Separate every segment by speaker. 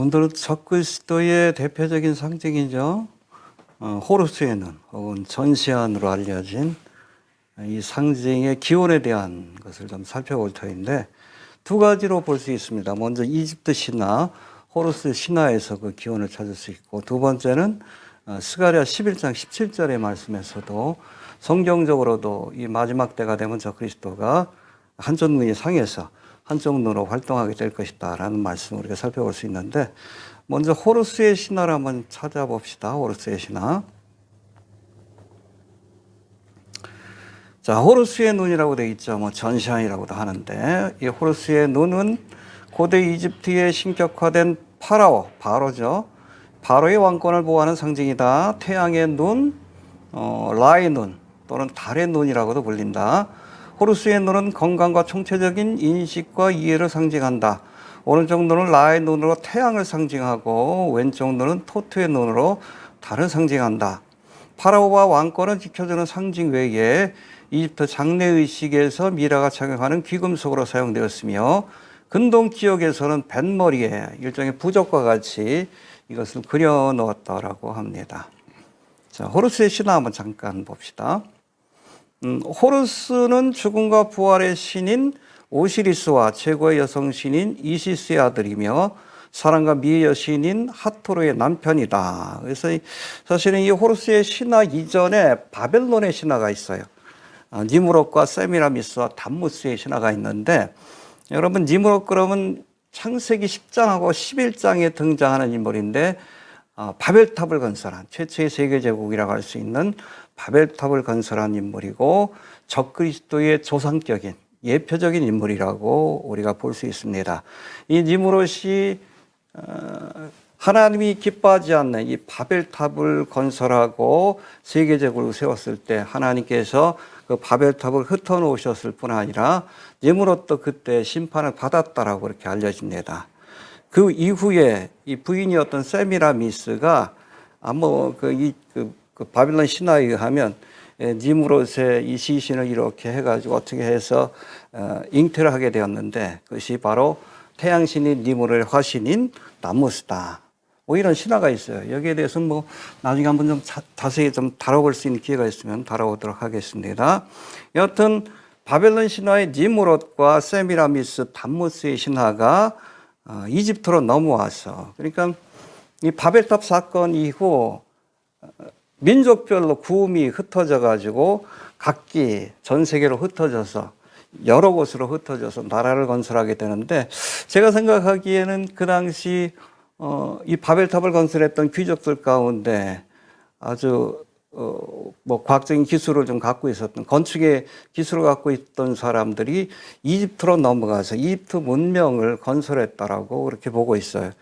Speaker 1: 오늘은 적그리스도의 대표적인 상징이죠. 호루스의 눈 혹은 전시안으로 알려진 이 상징의 기원에 대한 것을 좀 살펴볼 터인데 두 가지로 볼 수 있습니다. 먼저 이집트 신화, 호루스 신화에서 그 기원을 찾을 수 있고, 두 번째는 스가랴 11장 17절의 말씀에서도 성경적으로도 이 마지막 때가 되면 적그리스도가 한쪽 눈이 상해서 한쪽 눈으로 활동하게 될 것이다 라는 말씀을 우리가 살펴볼 수 있는데, 먼저 호루스의 신화를 한번 찾아봅시다. 호루스의 신화. 자, 호루스의 눈이라고 되어 있죠. 뭐 전시안이라고도 하는데, 이 호루스의 눈은 고대 이집트에 신격화된 바로죠. 바로의 왕권을 보호하는 상징이다. 태양의 눈, 라의 눈 또는 달의 눈이라고도 불린다. 호루스의 눈은 건강과 총체적인 인식과 이해를 상징한다. 오른쪽 눈은 라의 눈으로 태양을 상징하고 왼쪽 눈은 토트의 눈으로 달을 상징한다. 파라오와 왕권을 지켜주는 상징 외에 이집트 장례의식에서 미라가 착용하는 귀금속으로 사용되었으며, 근동 기역에서는 뱃머리에 일종의 부적과 같이 이것을 그려 넣었다라고 합니다. 자, 호루스의 신화 한번 잠깐 봅시다. 호루스는 죽음과 부활의 신인 오시리스와 최고의 여성 신인 이시스의 아들이며 사랑과 미의 여신인 하토르의 남편이다. 그래서 사실은 이 호루스의 신화 이전에 바벨론의 신화가 있어요. 니무롯과 세미라미스와 담무스의 신화가 있는데, 여러분 니무롯 그러면 창세기 10장하고 11장에 등장하는 인물인데, 바벨탑을 건설한 최초의 세계제국이라고 할 수 있는 바벨탑을 건설한 인물이고 적그리스도의 조상격인 예표적인 인물이라고 우리가 볼 수 있습니다. 이 니무롯이 하나님이 기뻐하지 않는 이 바벨탑을 건설하고 세계제국을 세웠을 때 하나님께서 그 바벨탑을 흩어놓으셨을 뿐 아니라 니무롯도 그때 심판을 받았다라고 이렇게 알려집니다. 그 이후에 이 부인이었던 세미라미스가 그 바빌론 신화에 의하면 니무롯의 이 시신을 이렇게 해가지고 어떻게 해서 잉태를 하게 되었는데, 그것이 바로 태양신인 니무롯의 화신인 남무스다. 뭐 이런 신화가 있어요. 여기에 대해서는 뭐 나중에 한번 좀 자세히 좀 다뤄볼 수 있는 기회가 있으면 다뤄보도록 하겠습니다. 여하튼 바벨론 신화의 니무롯과 세미라미스, 담무스의 신화가 이집트로 넘어와서, 그러니까 이 바벨탑 사건 이후 민족별로 구음이 흩어져 가지고 각기 전 세계로 흩어져서 여러 곳으로 흩어져서 나라를 건설하게 되는데, 제가 생각하기에는 그 당시 이 바벨탑을 건설했던 귀족들 가운데 아주 뭐 과학적인 기술을 좀 갖고 있었던, 건축의 기술을 갖고 있던 사람들이 이집트로 넘어가서 이집트 문명을 건설했다라고 그렇게 보고 있어요.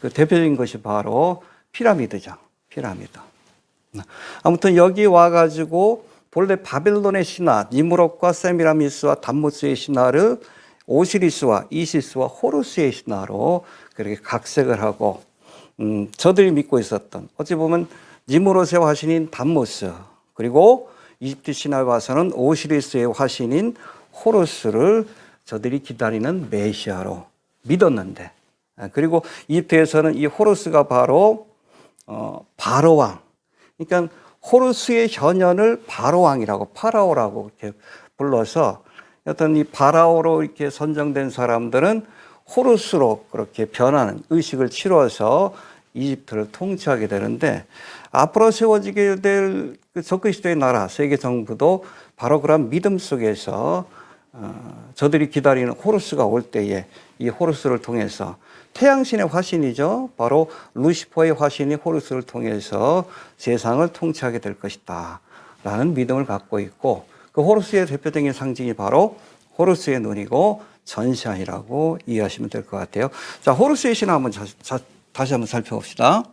Speaker 1: 그 대표적인 것이 바로 피라미드죠. 피라미드. 아무튼 여기 와가지고 본래 바벨론의 신화, 니무롯과 세미라미스와 담무스의 신화를 오시리스와 이시스와 호루스의 신화로 그렇게 각색을 하고, 저들이 믿고 있었던, 어찌 보면 니무롯의 화신인 담무스, 그리고 이집트 신화에 와서는 오시리스의 화신인 호루스를 저들이 기다리는 메시아로 믿었는데, 그리고 이집트에서는 이 호루스가 바로 바로왕, 그러니까 호루스의 현현을 바로왕이라고, 파라오라고 이렇게 불러서, 어떤 이 바라오로 이렇게 선정된 사람들은 호루스로 그렇게 변하는 의식을 치러서 이집트를 통치하게 되는데, 앞으로 세워지게 될 그 적그리스도의 나라, 세계 정부도 바로 그런 믿음 속에서 저들이 기다리는 호루스가 올 때에 이 호루스를 통해서, 태양신의 화신이죠. 바로 루시퍼의 화신이 호루스를 통해서 세상을 통치하게 될 것이다 라는 믿음을 갖고 있고, 그 호루스의 대표적인 상징이 바로 호루스의 눈이고 전시안이라고 이해하시면 될 것 같아요. 자, 호루스의 신화 한번 다시 한번 살펴봅시다.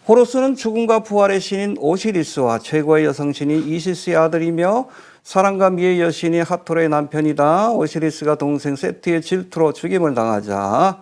Speaker 1: 호루스는 죽음과 부활의 신인 오시리스와 최고의 여성 신인 이시스의 아들이며 사랑과 미의 여신이 하토르의 남편이다. 오시리스가 동생 세트의 질투로 죽임을 당하자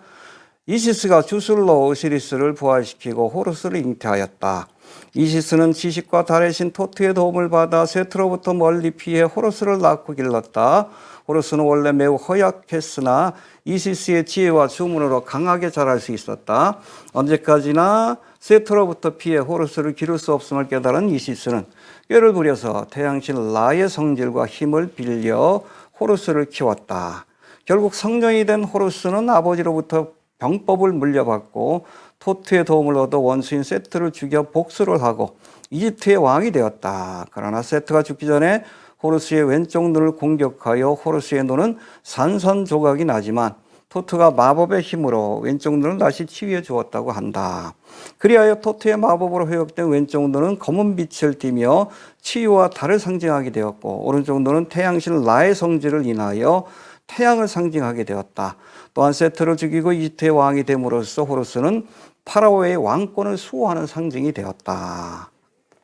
Speaker 1: 이시스가 주술로 오시리스를 부활시키고 호루스를 잉태하였다. 이시스는 지식과 달의 신 토트의 도움을 받아 세트로부터 멀리 피해 호루스를 낳고 길렀다. 호루스는 원래 매우 허약했으나 이시스의 지혜와 주문으로 강하게 자랄 수 있었다. 언제까지나 세트로부터 피해 호루스를 기를 수 없음을 깨달은 이시스는 꾀를 부려서 태양신 라의 성질과 힘을 빌려 호루스를 키웠다. 결국 성령이 된 호루스는 아버지로부터 병법을 물려받고 토트의 도움을 얻어 원수인 세트를 죽여 복수를 하고 이집트의 왕이 되었다. 그러나 세트가 죽기 전에 호루스의 왼쪽 눈을 공격하여 호루스의 눈은 산산조각이 나지만 토트가 마법의 힘으로 왼쪽 눈을 다시 치유해 주었다고 한다. 그리하여 토트의 마법으로 회복된 왼쪽 눈은 검은 빛을 띠며 치유와 달을 상징하게 되었고 오른쪽 눈은 태양신 라의 성질을 인하여 태양을 상징하게 되었다. 또한 세트를 죽이고 이집트의 왕이 됨으로써 호루스는 파라오의 왕권을 수호하는 상징이 되었다.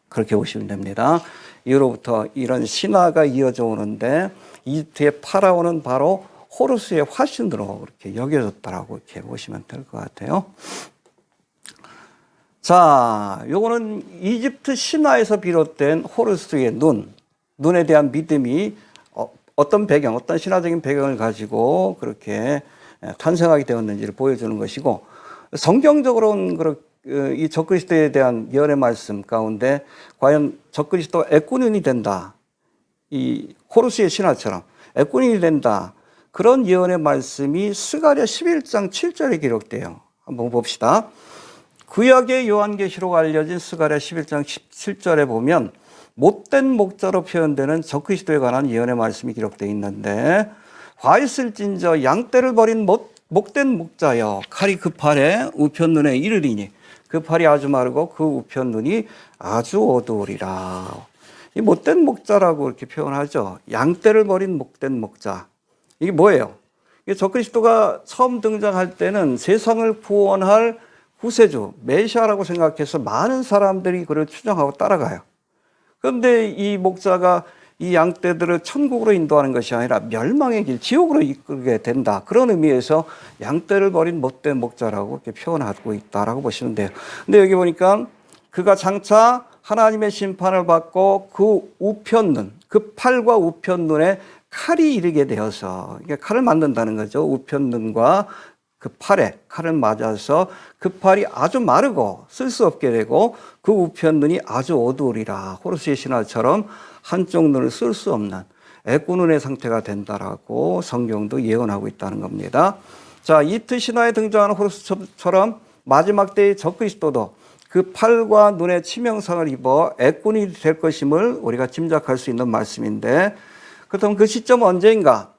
Speaker 1: 그렇게 보시면 됩니다. 이후로부터 이런 신화가 이어져 오는데 이집트의 파라오는 바로 호루스의 화신으로 그렇게 여겨졌다라고 이렇게 보시면 될 것 같아요. 자, 요거는 이집트 신화에서 비롯된 호루스의 눈에 대한 믿음이 어떤 배경, 어떤 신화적인 배경을 가지고 그렇게 탄생하게 되었는지를 보여주는 것이고, 성경적으로는 이 적그리스도에 대한 예언의 말씀 가운데 과연 적그리스도 애꾸눈이 된다, 이 호루스의 신화처럼 애꾸눈이 된다, 그런 예언의 말씀이 스가랴 11장 7절에 기록돼요. 한번 봅시다. 구약의 요한계시록 알려진 스가랴 11장 17절에 보면 못된 목자로 표현되는 적그리스도에 관한 예언의 말씀이 기록되어 있는데, 화 있을진저 양떼를 버린 목된 목자여 칼이 그 팔에 우편 눈에 이르리니 그 팔이 아주 마르고 그 우편 눈이 아주 어두우리라. 이 못된 목자라고 이렇게 표현하죠. 양떼를 버린 목된 목자. 이게 뭐예요? 이게 적그리스도가 처음 등장할 때는 세상을 구원할 구세주, 메시아라고 생각해서 많은 사람들이 그를 추정하고 따라가요. 그런데 이 목자가 이 양떼들을 천국으로 인도하는 것이 아니라 멸망의 길, 지옥으로 이끌게 된다. 그런 의미에서 양떼를 버린 못된 목자라고 이렇게 표현하고 있다라고 보시면 돼요. 근데 여기 보니까 그가 장차 하나님의 심판을 받고 그 우편눈, 그 팔과 우편눈에 칼이 이르게 되어서, 이게 칼을 만든다는 거죠. 우편눈과 그 팔에 칼을 맞아서 그 팔이 아주 마르고 쓸 수 없게 되고 그 우편눈이 아주 어두우리라. 호루스의 신화처럼 한쪽 눈을 쓸 수 없는 애꾸눈의 상태가 된다라고 성경도 예언하고 있다는 겁니다. 자, 이집트 신화에 등장하는 호루스처럼 마지막 때의 적그리스도도 그 팔과 눈에 치명상을 입어 애꾼이 될 것임을 우리가 짐작할 수 있는 말씀인데, 그렇다면 그 시점은 언제인가?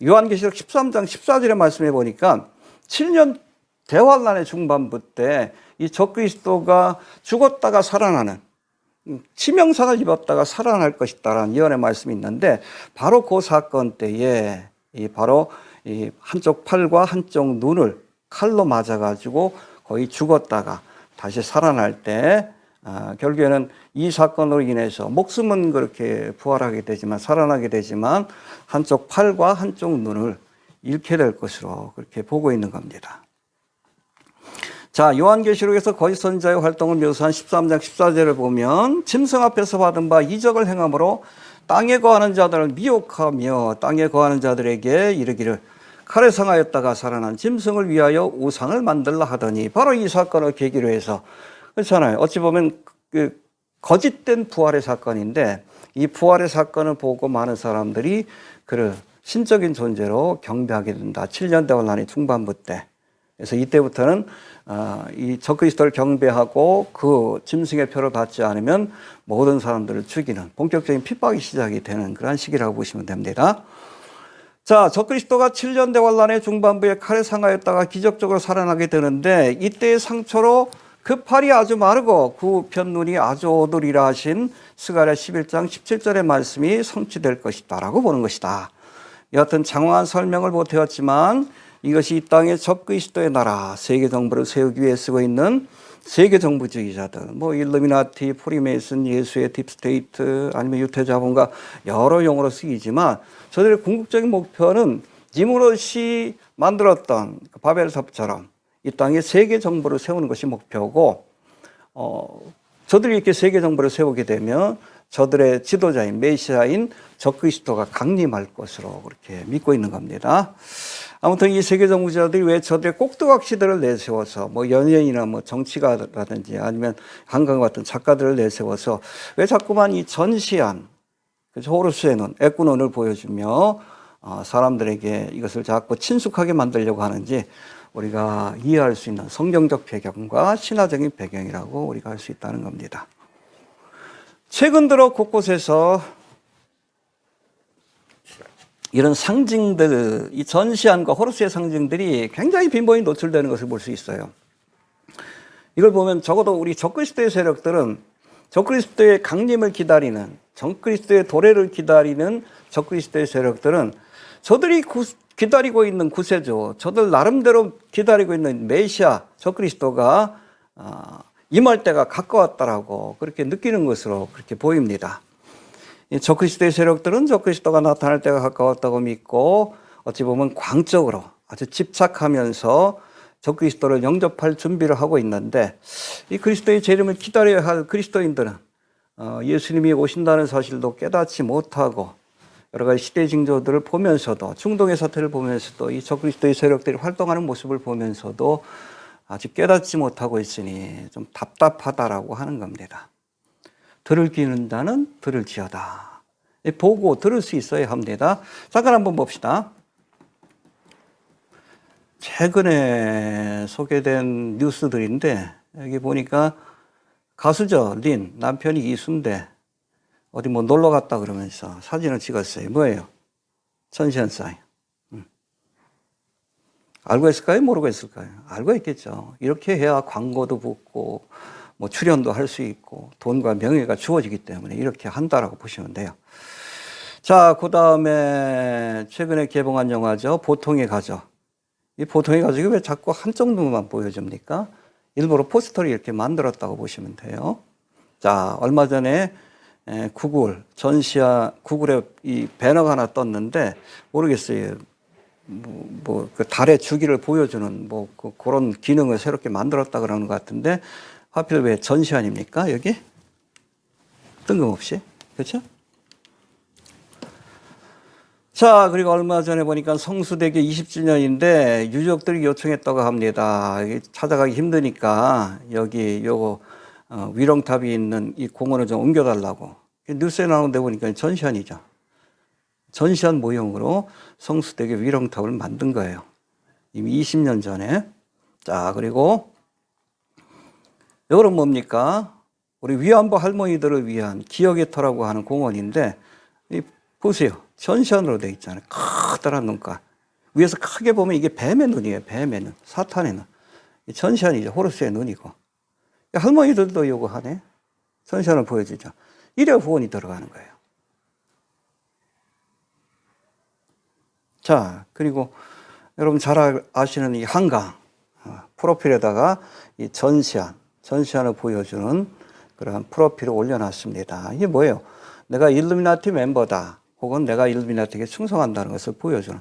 Speaker 1: 요한계시록 13장 14절의 말씀해 보니까 7년 대환란의 중반부 때 이 적그리스도가 죽었다가 살아나는, 치명상을 입었다가 살아날 것이다라는 예언의 말씀이 있는데, 바로 그 사건 때에 바로 이 한쪽 팔과 한쪽 눈을 칼로 맞아가지고 거의 죽었다가 다시 살아날 때, 결국에는 이 사건으로 인해서 목숨은 그렇게 부활하게 되지만, 살아나게 되지만 한쪽 팔과 한쪽 눈을 잃게 될 것으로 그렇게 보고 있는 겁니다. 자, 요한계시록에서 거짓 선지자의 활동을 묘사한 13장 14절을 보면 짐승 앞에서 받은 바 이적을 행함으로 땅에 거하는 자들을 미혹하며 땅에 거하는 자들에게 이르기를 칼에 상하였다가 살아난 짐승을 위하여 우상을 만들라 하더니, 바로 이 사건을 계기로 해서, 그렇잖아요. 어찌 보면 그 거짓된 부활의 사건인데, 이 부활의 사건을 보고 많은 사람들이 그를 신적인 존재로 경배하게 된다. 7년 대환란의 중반부 때. 그래서 이때부터는 이 적그리스도를 경배하고 그 짐승의 표를 받지 않으면 모든 사람들을 죽이는 본격적인 핍박이 시작이 되는 그런 시기라고 보시면 됩니다. 자, 적그리스도가 7년 대환란의 중반부에 칼에 상하였다가 기적적으로 살아나게 되는데, 이때의 상처로 그 팔이 아주 마르고 그 우편 눈이 아주 어두리라 하신 스가랴 11장 17절의 말씀이 성취될 것이다 라고 보는 것이다. 여하튼 장황한 설명을 못해왔지만 이것이 이 땅의 적그리스도의 나라, 세계 정부를 세우기 위해 쓰고 있는 세계 정부주의자들, 뭐 일루미나티, 프리메이슨, 예수의 딥스테이트, 아니면 유태자본가 여러 용어로 쓰이지만, 저들의 궁극적인 목표는 니무롯이 만들었던 바벨 탑처럼 이 땅에 세계 정부를 세우는 것이 목표고, 저들이 이렇게 세계 정부를 세우게 되면 저들의 지도자인 메시아인 적그리스도가 강림할 것으로 그렇게 믿고 있는 겁니다. 아무튼 이 세계 정부자들이 왜 저들의 꼭두각시들을 내세워서 뭐 연예인이나 뭐 정치가라든지 아니면 한강 같은 작가들을 내세워서 왜 자꾸만 이 전시한 호루스의 눈, 애꾸눈을 보여주며 사람들에게 이것을 자꾸 친숙하게 만들려고 하는지 우리가 이해할 수 있는 성경적 배경과 신화적인 배경이라고 우리가 할 수 있다는 겁니다. 최근 들어 곳곳에서 이런 상징들, 이 전시안과 호루스의 상징들이 굉장히 빈번히 노출되는 것을 볼 수 있어요. 이걸 보면 적어도 우리 적그리스도의 세력들은 적그리스도의 강림을 기다리는, 적그리스도의 도래를 기다리는 적그리스도의 세력들은 저들이 기다리고 있는 구세주, 저들 나름대로 기다리고 있는 메시아, 적그리스도가 임할 때가 가까웠다라고 그렇게 느끼는 것으로 그렇게 보입니다. 적그리스도의 세력들은 적그리스도가 나타날 때가 가까웠다고 믿고 어찌 보면 광적으로 아주 집착하면서 적그리스도를 영접할 준비를 하고 있는데 이 그리스도의 재림을 기다려야 할 그리스도인들은 예수님이 오신다는 사실도 깨닫지 못하고 여러 가지 시대 징조들을 보면서도 중동의 사태를 보면서도 이 적그리스도의 세력들이 활동하는 모습을 보면서도 아직 깨닫지 못하고 있으니 좀 답답하다라고 하는 겁니다. 들을 귀는 자는 들을지어다. 보고 들을 수 있어야 합니다. 잠깐 한번 봅시다. 최근에 소개된 뉴스들인데 여기 보니까 가수죠. 린 남편이 이순대 어디 뭐 놀러 갔다 그러면서 사진을 찍었어요. 뭐예요? 전시한 사인. 알고 있을까요? 모르고 있을까요? 알고 있겠죠. 이렇게 해야 광고도 붙고 뭐 출연도 할 수 있고 돈과 명예가 주어지기 때문에 이렇게 한다라고 보시면 돼요. 자, 그 다음에 최근에 개봉한 영화죠. 보통의 가족. 이 보통의 가족이 왜 자꾸 한쪽 눈만 보여줍니까? 일부러 포스터를 이렇게 만들었다고 보시면 돼요. 자, 얼마 전에 구글 구글에 이 배너가 하나 떴는데 모르겠어요. 그 달의 주기를 보여주는 그런 기능을 새롭게 만들었다 그러는 것 같은데 하필 왜 전시안입니까? 여기 뜬금없이 그렇죠? 자, 그리고 얼마 전에 보니까 성수대교 20주년인데 유족들이 요청했다고 합니다. 찾아가기 힘드니까 여기 요거 위령탑이 있는 이 공원을 좀 옮겨달라고. 뉴스에 나오는 데 보니까 전시안이죠. 전시안 모형으로 성수대교 위령탑을 만든 거예요. 이미 20년 전에. 자, 그리고 이거는 뭡니까? 우리 위안부 할머니들을 위한 기억의 터라고 하는 공원인데 보세요. 전시안으로 되어 있잖아요. 커다란 눈깔. 위에서 크게 보면 이게 뱀의 눈이에요. 뱀의 눈. 사탄의 눈. 전시안이죠. 호루스의 눈이고. 할머니들도 이거 하네. 전시안을 보여주죠. 이래 후원이 들어가는 거예요. 자, 그리고 여러분 잘 아시는 이 한강 프로필에다가 이 전시안을 보여주는 그러한 프로필을 올려놨습니다. 이게 뭐예요? 내가 일루미나티 멤버다. 혹은 내가 일루미나티에게 충성한다는 것을 보여주는,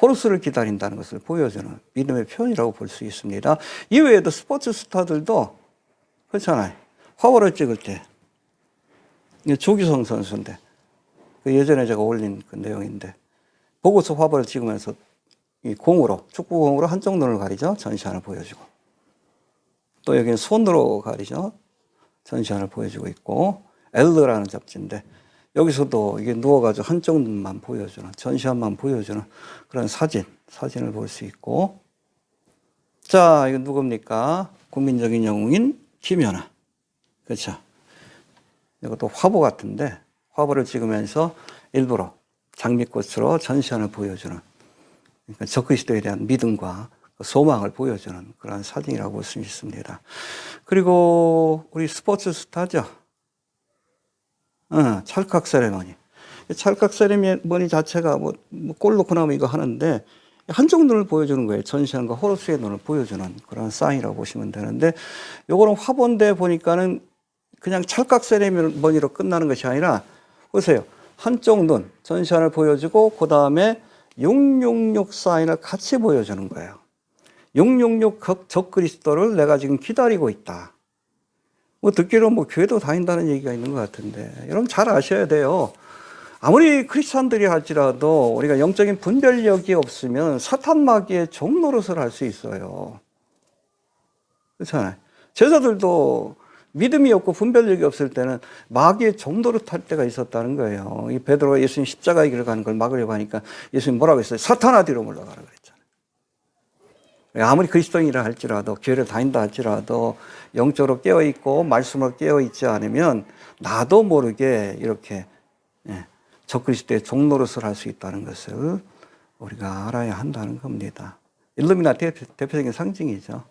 Speaker 1: 호루스를 기다린다는 것을 보여주는 믿음의 표현이라고 볼 수 있습니다. 이외에도 스포츠 스타들도 그렇잖아요. 화보를 찍을 때 조규성 선수인데 그 예전에 제가 올린 그 내용인데 보고서 화보를 찍으면서 이 공으로, 축구공으로 한쪽 눈을 가리죠. 전시안을 보여주고. 또 여기는 손으로 가리죠. 전시안을 보여주고 있고, 엘르라는 잡지인데, 여기서도 이게 누워가지고 한쪽 눈만 보여주는, 전시안만 보여주는 그런 사진을 볼 수 있고. 자, 이건 누굽니까? 국민적인 영웅인 김연아. 그렇죠. 이것도 화보 같은데, 화보를 찍으면서 일부러 장미꽃으로 전시안을 보여주는, 그러니까 적그리스도에 대한 믿음과 소망을 보여주는 그런 사진이라고 볼 수 있습니다. 그리고 우리 스포츠 스타죠. 찰칵 세레머니. 찰칵 세레머니 자체가 골 넣고 나면 이거 하는데 한쪽 눈을 보여주는 거예요. 전시안과 호루스의 눈을 보여주는 그런 사인이라고 보시면 되는데, 요거는 화본데 보니까는 그냥 찰칵 세레머니로 끝나는 것이 아니라, 보세요. 한쪽 눈, 전시안을 보여주고, 그 다음에 666 사인을 같이 보여주는 거예요. 666 적그리스도를 내가 지금 기다리고 있다. 뭐 듣기로 뭐 교회도 다닌다는 얘기가 있는 것 같은데, 여러분 잘 아셔야 돼요. 아무리 크리스찬들이 할지라도 우리가 영적인 분별력이 없으면 사탄 마귀의 종 노릇을 할 수 있어요. 그렇잖아요. 제자들도 믿음이 없고 분별력이 없을 때는 마귀의 종 노릇할 때가 있었다는 거예요. 이 베드로가 예수님 십자가의 길을 가는 걸 막으려고 하니까 예수님 뭐라고 했어요? 사탄아 뒤로 물러가라 그랬잖아요. 아무리 그리스도인이라 할지라도, 교회를 다닌다 할지라도 영적으로 깨어있고 말씀으로 깨어있지 않으면 나도 모르게 이렇게 적그리스도의 종 노릇을 할 수 있다는 것을 우리가 알아야 한다는 겁니다. 일루미나티의 대표적인 상징이죠.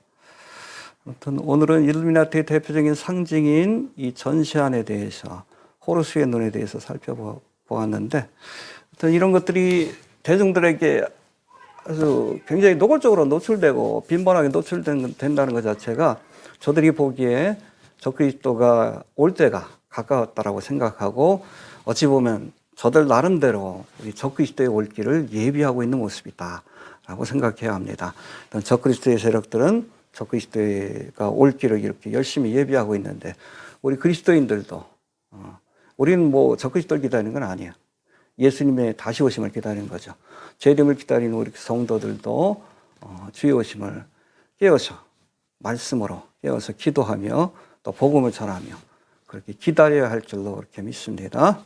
Speaker 1: 아무튼 오늘은 일루미나티의 대표적인 상징인 이 전시안에 대해서, 호루스의 눈에 대해서 살펴보았는데, 아무튼 이런 것들이 대중들에게 아주 굉장히 노골적으로 노출되고 빈번하게 노출된다는 것 자체가 저들이 보기에 적그리스도가 올 때가 가까웠다라고 생각하고, 어찌 보면 저들 나름대로 우리 적그리스도의 올 길을 예비하고 있는 모습이다라고 생각해야 합니다. 적그리스도의 세력들은 적그리스도가 올 길을 이렇게 열심히 예비하고 있는데, 우리 그리스도인들도 우리는 뭐 적그리스도를 기다리는 건 아니에요. 예수님의 다시 오심을 기다리는 거죠. 재림을 기다리는 우리 성도들도 주의 오심을 깨어서 말씀으로 깨어서 기도하며 또 복음을 전하며 그렇게 기다려야 할 줄로 그렇게 믿습니다.